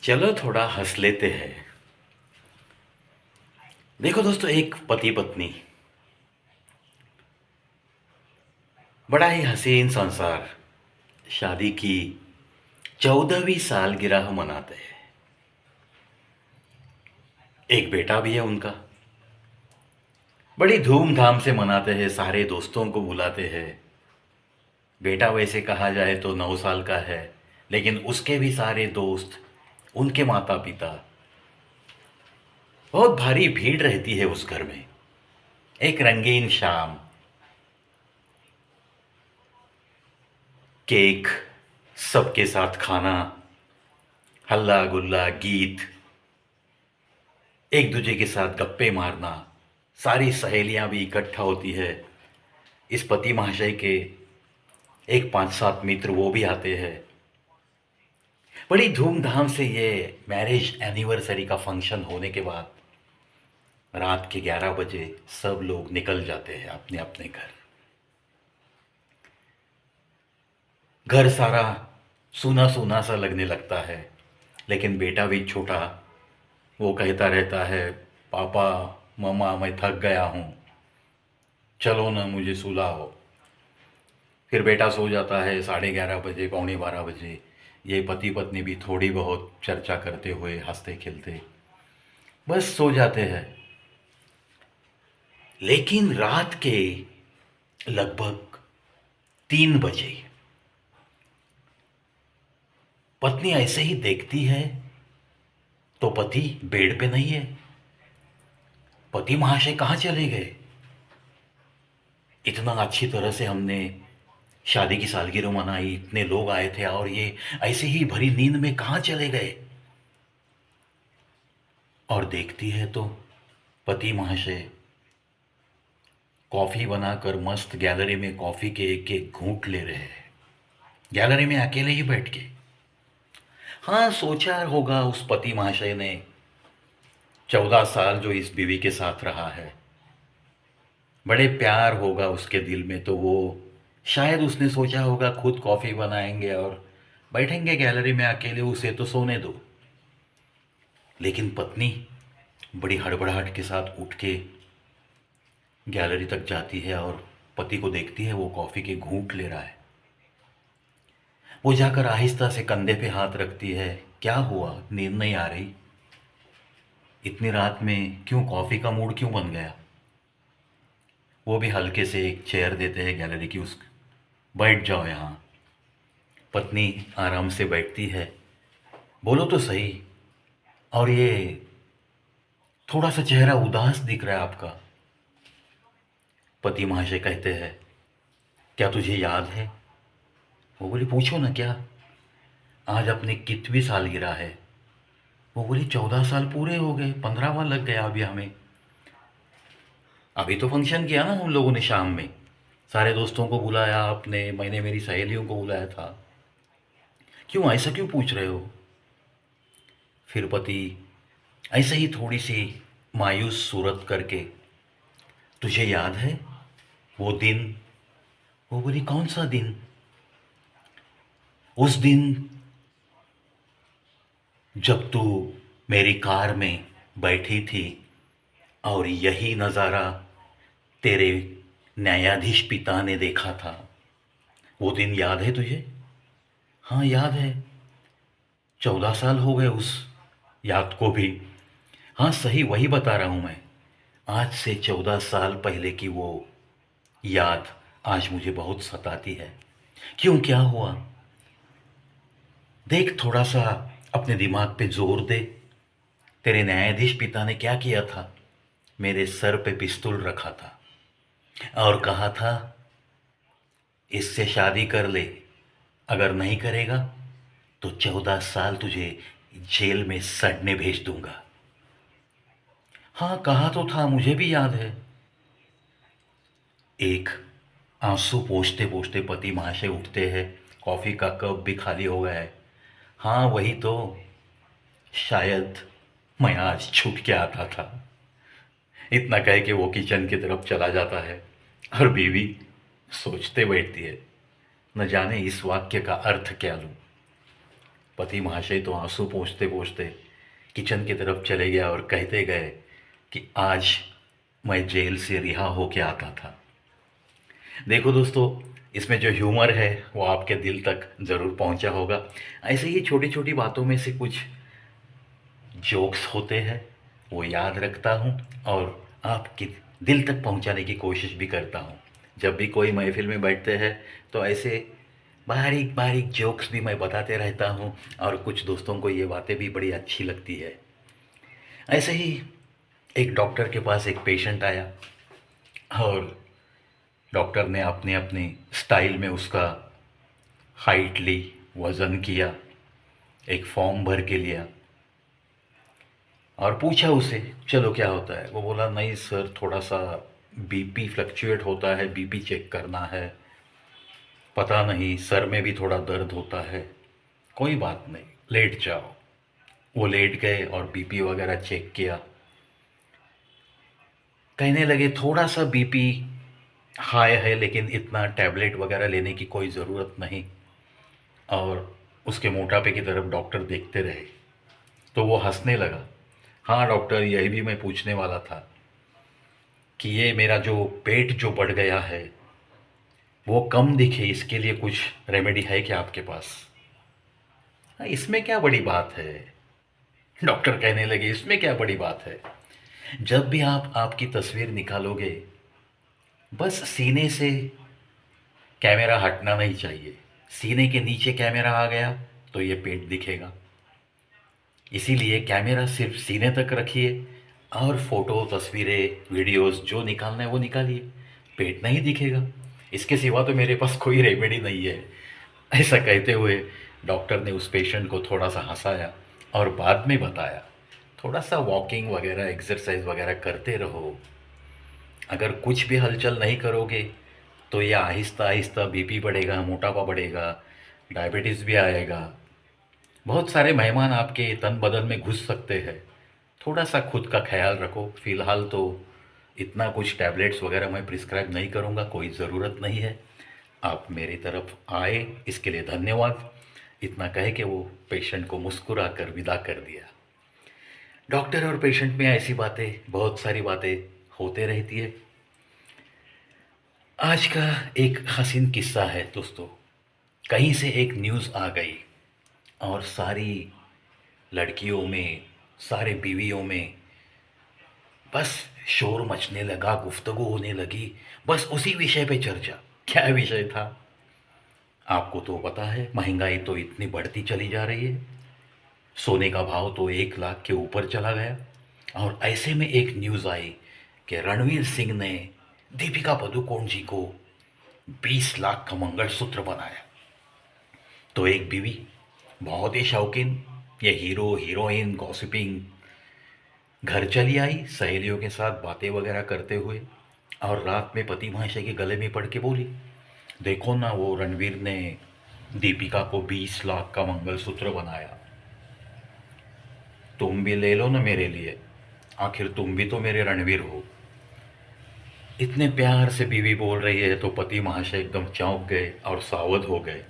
चलो थोड़ा हंस लेते हैं। देखो दोस्तों, एक पति पत्नी बड़ा ही हसीन संसार शादी की 14वीं सालगिरह मनाते हैं। एक बेटा भी है उनका। बड़ी धूमधाम से मनाते हैं, सारे दोस्तों को बुलाते हैं। बेटा वैसे कहा जाए तो 9 साल का है, लेकिन उसके भी सारे दोस्त, उनके माता पिता, बहुत भारी भीड़ रहती है उस घर में। एक रंगीन शाम, केक, सबके साथ खाना, हल्ला गुल्ला, गीत, एक दूजे के साथ गप्पे मारना। सारी सहेलियां भी इकट्ठा होती है। इस पति महाशय के एक 5-7 मित्र वो भी आते हैं। बड़ी धूमधाम से ये मैरिज एनिवर्सरी का फंक्शन होने के बाद रात के 11 बजे सब लोग निकल जाते हैं अपने अपने घर। घर सारा सूना सूना सा लगने लगता है, लेकिन बेटा भी छोटा, वो कहता रहता है, पापा, मम्मा, मैं थक गया हूँ, चलो ना मुझे सुलाओ। फिर बेटा सो जाता है 11:30 बजे, पौने 12 बजे। ये पति पत्नी भी थोड़ी बहुत चर्चा करते हुए हंसते खेलते बस सो जाते हैं। लेकिन रात के लगभग 3 बजे पत्नी ऐसे ही देखती है तो पति बेड पे नहीं है। पति महाशय कहाँ चले गए? इतना अच्छी तरह से हमने शादी की सालगिरह मनाई, इतने लोग आए थे, और ये ऐसे ही भरी नींद में कहाँ चले गए? और देखती है तो पति महाशय कॉफी बनाकर मस्त गैलरी में कॉफी के एक एक घूंट ले रहे हैं, गैलरी में अकेले ही बैठ के। हाँ, सोचा होगा उस पति महाशय ने, 14 साल जो इस बीवी के साथ रहा है, बड़े प्यार होगा उसके दिल में, तो वो शायद उसने सोचा होगा खुद कॉफ़ी बनाएंगे और बैठेंगे गैलरी में अकेले, उसे तो सोने दो। लेकिन पत्नी बड़ी हड़बड़ाहट के साथ उठ के गैलरी तक जाती है और पति को देखती है वो कॉफ़ी के घूंट ले रहा है। वो जाकर आहिस्ता से कंधे पे हाथ रखती है। क्या हुआ, नींद नहीं आ रही? इतनी रात में क्यों, कॉफ़ी का मूड क्यों बन गया? वो भी हल्के से एक चेयर देते हैं गैलरी की, उस बैठ जाओ यहाँ। पत्नी आराम से बैठती है। बोलो तो सही, और ये थोड़ा सा चेहरा उदास दिख रहा है आपका। पति महाशय कहते हैं, क्या तुझे याद है? वो बोली, पूछो ना, क्या? आज अपनी कितवीं सालगिरह है? वो बोली, 14 साल पूरे हो गए, 15वां लग गया अभी हमें। अभी तो फंक्शन किया ना हम लोगों ने शाम में, सारे दोस्तों को बुलाया आपने, मैंने मेरी सहेलियों को बुलाया था। क्यों, ऐसा क्यों पूछ रहे हो? फिर पति ऐसे ही थोड़ी सी मायूस सूरत करके, तुझे याद है वो दिन? वो बोली, कौन सा दिन? उस दिन जब तू मेरी कार में बैठी थी और यही नज़ारा तेरे न्यायाधीश पिता ने देखा था। वो दिन याद है तुझे? हाँ याद है, 14 साल हो गए उस याद को भी। हाँ सही, वही बता रहा हूँ मैं। आज से 14 साल पहले की वो याद आज मुझे बहुत सताती है। क्यों, क्या हुआ? देख, थोड़ा सा अपने दिमाग पे जोर दे। तेरे न्यायाधीश पिता ने क्या किया था? मेरे सर पे पिस्तौल रखा था और कहा था, इससे शादी कर ले, अगर नहीं करेगा तो 14 साल तुझे जेल में सड़ने भेज दूंगा। हाँ कहा तो था, मुझे भी याद है। एक आंसू पोंछते पोंछते पति महाशय उठते हैं। कॉफी का कप भी खाली हो गया है। हाँ वही तो, शायद मैं आज छूट के आता था। इतना कह के वो किचन की तरफ चला जाता है और बीवी सोचते बैठती है, न जाने इस वाक्य का अर्थ क्या लूं। पति महाशय तो आंसू पोंछते पोंछते किचन की तरफ चले गया और कहते गए कि आज मैं जेल से रिहा होके आता था। देखो दोस्तों, इसमें जो ह्यूमर है वो आपके दिल तक ज़रूर पहुंचा होगा। ऐसे ही छोटी छोटी बातों में से कुछ जोक्स होते हैं, वो याद रखता हूँ और आपके दिल तक पहुँचाने की कोशिश भी करता हूँ। जब भी कोई महफिल में बैठते हैं तो ऐसे बारीक बारीक जोक्स भी मैं बताते रहता हूँ और कुछ दोस्तों को ये बातें भी बड़ी अच्छी लगती है। ऐसे ही एक डॉक्टर के पास एक पेशेंट आया और डॉक्टर ने अपने अपने स्टाइल में उसका हाइट ली, वज़न किया, एक फॉर्म भर के लिया और पूछा उसे, चलो क्या होता है? वो बोला, नहीं सर, थोड़ा सा बीपी फ्लक्चुएट होता है, बीपी चेक करना है, पता नहीं सर में भी थोड़ा दर्द होता है। कोई बात नहीं, लेट जाओ। वो लेट गए और बीपी वगैरह चेक किया। कहने लगे थोड़ा सा बीपी हाई है लेकिन इतना टैबलेट वगैरह लेने की कोई ज़रूरत नहीं। और उसके मोटापे की तरफ डॉक्टर देखते रहे तो वो हंसने लगा। हाँ डॉक्टर, यही भी मैं पूछने वाला था कि ये मेरा जो पेट जो बढ़ गया है वो कम दिखे, इसके लिए कुछ रेमेडी है क्या आपके पास? हाँ, इसमें क्या बड़ी बात है? डॉक्टर कहने लगे, इसमें क्या बड़ी बात है? जब भी आप आपकी तस्वीर निकालोगे, बस सीने से कैमरा हटना नहीं चाहिए। सीने के नीचे कैमरा आ गया तो ये पेट दिखेगा। इसीलिए कैमरा सिर्फ सीने तक रखिए और फोटो, तस्वीरें, वीडियोस जो निकालना है वो निकालिए, पेट नहीं दिखेगा। इसके सिवा तो मेरे पास कोई रेमेडी नहीं है। ऐसा कहते हुए डॉक्टर ने उस पेशेंट को थोड़ा सा हंसाया और बाद में बताया, थोड़ा सा वॉकिंग वगैरह, एक्सरसाइज वगैरह करते रहो। अगर कुछ भी हलचल नहीं करोगे तो ये आहिस्ता आहिस्ता बीपी बढ़ेगा, मोटापा बढ़ेगा, डायबिटीज़ भी आएगा। बहुत सारे मेहमान आपके तन बदन में घुस सकते हैं। थोड़ा सा खुद का ख्याल रखो। फ़िलहाल तो इतना कुछ टैबलेट्स वगैरह मैं प्रिस्क्राइब नहीं करूँगा, कोई ज़रूरत नहीं है। आप मेरी तरफ आए इसके लिए धन्यवाद। इतना कह के वो पेशेंट को मुस्कुरा कर विदा कर दिया। डॉक्टर और पेशेंट में ऐसी बातें, बहुत सारी बातें होते रहती है। आज का एक हसीन किस्सा है दोस्तों। कहीं से एक न्यूज़ आ गई और सारी लड़कियों में, सारे बीवियों में बस शोर मचने लगा, गुफ्तगू होने लगी, बस उसी विषय पे चर्चा। क्या विषय था? आपको तो पता है, महंगाई तो इतनी बढ़ती चली जा रही है। सोने का भाव तो 1 लाख के ऊपर चला गया और ऐसे में एक न्यूज़ आई कि रणवीर सिंह ने दीपिका पादुकोण जी को 20 लाख का मंगलसूत्र बनाया। तो एक बीवी, बहुत ही शौकीन, ये हीरो हीरोइन गॉसिपिंग, घर चली आई सहेलियों के साथ बातें वगैरह करते हुए और रात में पति महाशय के गले में पड़ के बोली, देखो ना, वो रणवीर ने दीपिका को 20 लाख का मंगलसूत्र बनाया, तुम भी ले लो ना मेरे लिए, आखिर तुम भी तो मेरे रणवीर हो। इतने प्यार से बीवी बोल रही है तो पति महाशय एकदम चौंक गए और सावध हो गए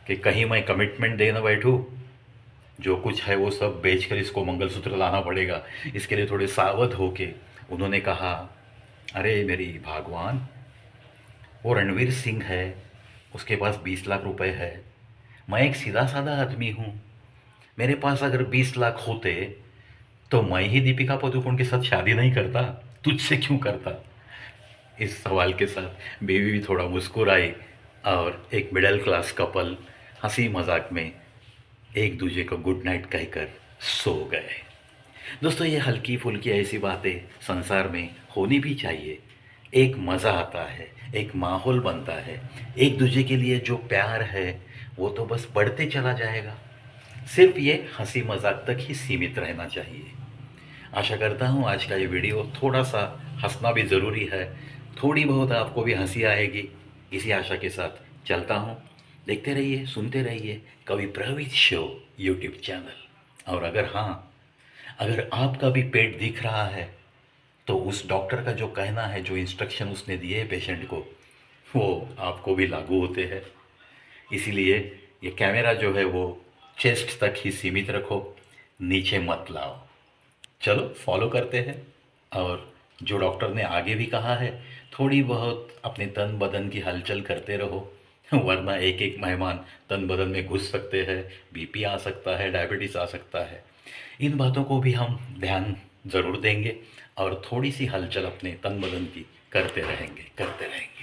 कि कहीं मैं कमिटमेंट दे ना बैठूं, जो कुछ है वो सब बेचकर इसको मंगलसूत्र लाना पड़ेगा। इसके लिए थोड़े सावध होके उन्होंने कहा, अरे मेरी भगवान, वो रणवीर सिंह है, उसके पास 20 लाख रुपए है, मैं एक सीधा साधा आदमी हूँ, मेरे पास अगर 20 लाख होते तो मैं ही दीपिका पादुकोण के साथ शादी नहीं करता, तुझसे क्यों करता? इस सवाल के साथ बीवी भी थोड़ा मुस्कुराई और एक मिडिल क्लास कपल हंसी मजाक में एक दूसरे को गुड नाइट कहकर सो गए। दोस्तों, ये हल्की फुल्की ऐसी बातें संसार में होनी भी चाहिए। एक मज़ा आता है, एक माहौल बनता है, एक दूसरे के लिए जो प्यार है वो तो बस बढ़ते चला जाएगा। सिर्फ ये हंसी मजाक तक ही सीमित रहना चाहिए। आशा करता हूँ आज का ये वीडियो, थोड़ा सा हंसना भी ज़रूरी है, थोड़ी बहुत आपको भी हंसी आएगी, इसी आशा के साथ चलता हूँ। देखते रहिए, सुनते रहिए कवि प्रवीत शो यूट्यूब चैनल। और अगर आपका भी पेट दिख रहा है तो उस डॉक्टर का जो कहना है, जो इंस्ट्रक्शन उसने दिए पेशेंट को, वो आपको भी लागू होते हैं। इसीलिए ये कैमरा जो है वो चेस्ट तक ही सीमित रखो, नीचे मत लाओ। चलो फॉलो करते हैं। और जो डॉक्टर ने आगे भी कहा है, थोड़ी बहुत अपने तन बदन की हलचल करते रहो, वरना एक एक मेहमान तन बदन में घुस सकते हैं, बीपी आ सकता है, डायबिटीज़ आ सकता है। इन बातों को भी हम ध्यान ज़रूर देंगे और थोड़ी सी हलचल अपने तन बदन की करते रहेंगे।